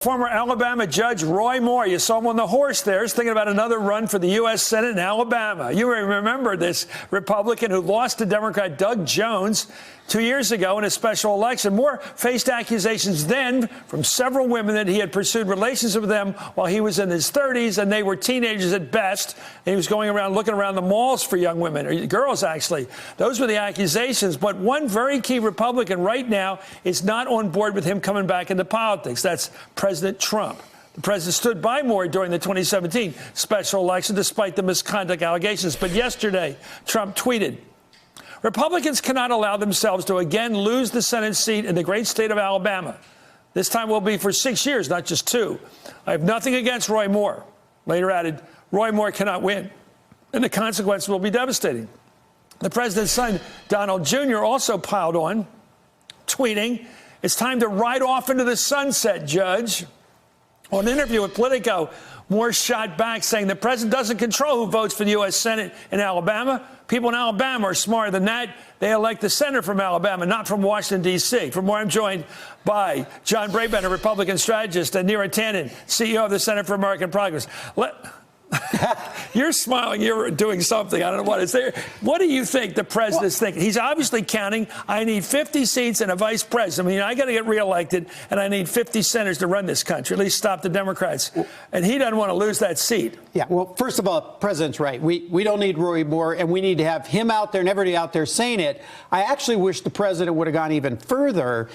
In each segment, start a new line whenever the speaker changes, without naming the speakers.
Former Alabama Judge Roy Moore, you saw him on the horse there, is thinking about another run for the U.S. Senate in Alabama. You remember this Republican who lost to Democrat Doug Jones 2 years ago in a special election. Moore faced accusations then from several women that he had pursued relations with them while he was in his 30s, and they were teenagers at best. And he was going around looking around the malls for young women, or girls actually. Those were the accusations. But one very key Republican right now is not on board with him coming back into politics. That's President Trump. The president stood by Moore during the 2017 special election despite the misconduct allegations. But yesterday, Trump tweeted, "Republicans cannot allow themselves to again lose the Senate seat in the great state of Alabama. This time will be for 6 years, not just 2. I have nothing against Roy Moore." Later added, "Roy Moore cannot win, and the consequences will be devastating." The president's son, Donald Jr., also piled on, tweeting, "It's time to ride off into the sunset, Judge." On an interview with Politico, Moore shot back, saying the president doesn't control who votes for the U.S. Senate in Alabama. People in Alabama are smarter than that. They elect the senator from Alabama, not from Washington, D.C. For more, I'm joined by John Brabant, Republican strategist, and Neera Tanden, CEO of the Center for American Progress. You're smiling. You're doing something. I don't know what it's there. What do you think the president's thinking? He's obviously counting. I need 50 seats and a vice president. I mean, I got to get reelected, and I need 50 senators to run this country, at least stop the Democrats. And he doesn't want to lose that seat.
Yeah, well, first of all, the president's right. We don't need Roy Moore, and we need to have him out there and everybody out there saying it. I actually wish the president would have gone even further.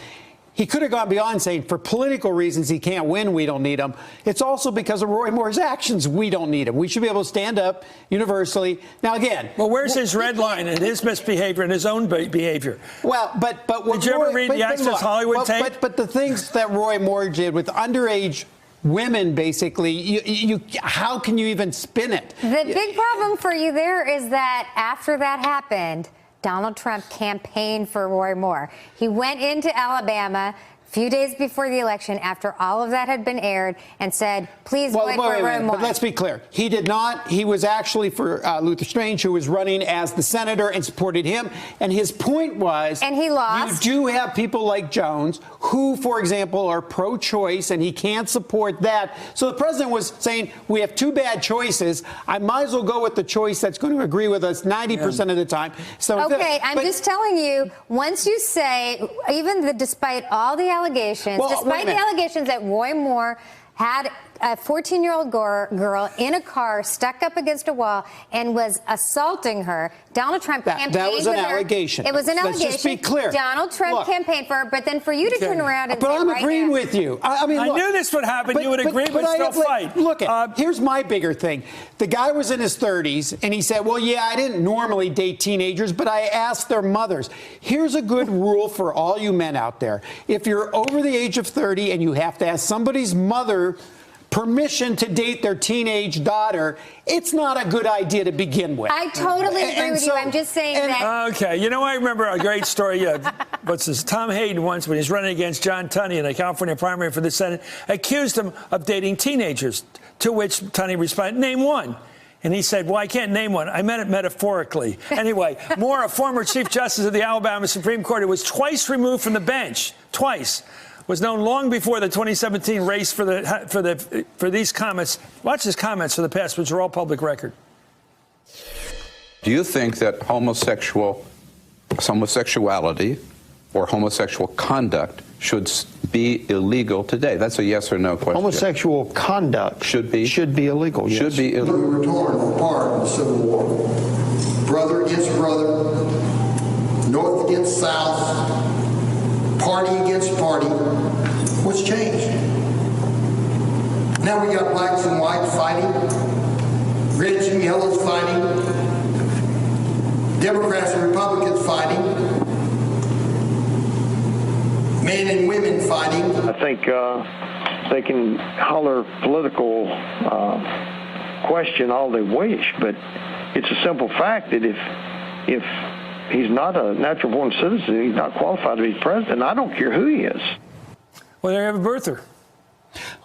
He could have gone beyond saying, for political reasons, he can't win, we don't need him. It's also because of Roy Moore's actions, we don't need him. We should be able to stand up universally. Now, again...
Well, where's his red line and his misbehavior and his own behavior?
Well, but what
did you ever read the Access Hollywood tape?
But the things that Roy Moore did with underage women, basically, how can you even spin it?
The big problem for you there is that after that happened, Donald Trump campaigned for Roy Moore. He went into Alabama a few days before the election, after all of that had been aired, and said, please vote for Roy Moore.
But let's be clear. He did not. He was actually for Luther Strange, who was running as the senator and supported him. And his point was...
And he lost.
You do have people like Jones who, for example, are pro-choice, and he can't support that. So the president was saying, we have 2 bad choices. I might as well go with the choice that's going to agree with us 90% of the time. So
okay, I'm just telling you, once you say, despite all the allegations, despite the allegations that Roy Moore had a 14-year-old girl in a car stuck up against a wall and was assaulting her. Donald Trump campaigned for her.
That was an allegation.
It was an allegation.
Let's just be clear.
Donald Trump campaigned for her, but then for you to turn around and
But
say
I'm agreeing with you. I mean,
I knew this would happen. You would agree, but still fight.
Look, here's my bigger thing. The guy was in his 30s, and he said, well, yeah, I didn't normally date teenagers, but I asked their mothers. Here's a good rule for all you men out there. If you're over the age of 30 and you have to ask somebody's mother permission to date their teenage daughter, it's not a good idea to begin with.
I totally agree with you. I'm just saying that.
Okay. You know, I remember a great story. What's this? Tom Hayden once, when he was running against John Tunney in a California primary for the Senate, accused him of dating teenagers, to which Tunney responded, name one. And he said, well, I can't name one. I meant it metaphorically. Anyway, Moore, a former Chief Justice of the Alabama Supreme Court, who was twice removed from the bench, twice, was known long before the 2017 race for these comments. Watch his comments for the past, which are all public record.
Do you think that homosexuality or homosexual conduct should be illegal today? That's a yes or no question.
Homosexual conduct should be illegal. Yes.
Should be illegal.
We were torn apart in the Civil War. Brother against brother, North against South, party against party. What's changed? Now we got blacks and whites fighting, reds and yellows fighting, Democrats and Republicans fighting, men and women fighting.
I think they can holler political question all they wish, but it's a simple fact that if he's not a natural-born citizen, he's not qualified to be president. I don't care who he is.
Well, there you have a birther.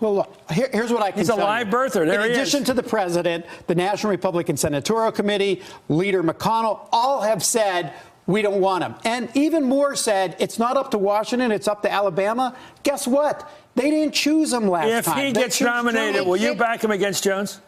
Well, look, here's what I can
He's
tell
a live birther. There
In
he
addition
is.
to the president, the National Republican Senatorial Committee, Leader McConnell, all have said we don't want him. And even Moore said it's not up to Washington, it's up to Alabama. Guess what? They didn't choose him last
If
time.
he
They
gets
chose
nominated,
Jones.
will you back him against Jones?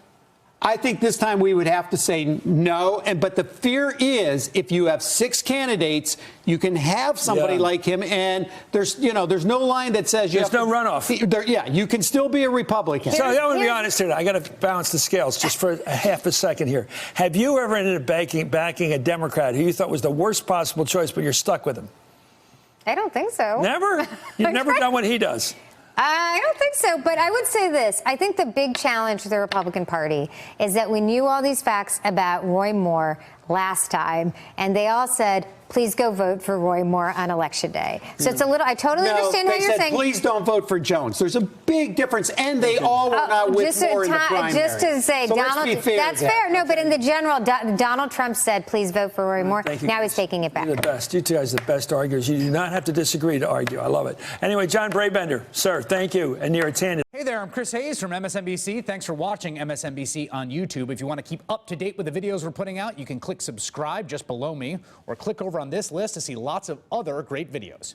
I think this time we would have to say no. But the fear is, if you have 6 candidates, you can have somebody like him, and there's no line that says
There's no runoff.
You can still be a Republican.
So I want to be honest here. I got to balance the scales just for a half a second here. Have you ever ended up backing a Democrat who you thought was the worst possible choice, but you're stuck with him?
I don't think so.
Never? You've never done what he does.
I don't think so, but I would say this. I think the big challenge for the Republican Party is that we knew all these facts about Roy Moore last time, and they all said, please go vote for Roy Moore on Election Day. So it's a little, I totally understand how
they
you're
said,
saying.
please don't vote for Jones. There's a big difference, and they all were not with Moore in the primary.
Just to say,
So let's
Donald,
be fair,
that's
Zach.
fair. No, but in the general, Donald Trump said, please vote for Roy Moore.
Thank you,
Now
guys.
he's taking it back.
You're the best. You two guys are the best arguers. You do not have to disagree to argue. I love it. Anyway, John Brabender, sir, thank you. And you're attending.
Hey there, I'm Chris Hayes from MSNBC. Thanks for watching MSNBC on YouTube. If you want to keep up to date with the videos we're putting out, you can click subscribe just below me or click over on this list to see lots of other great videos.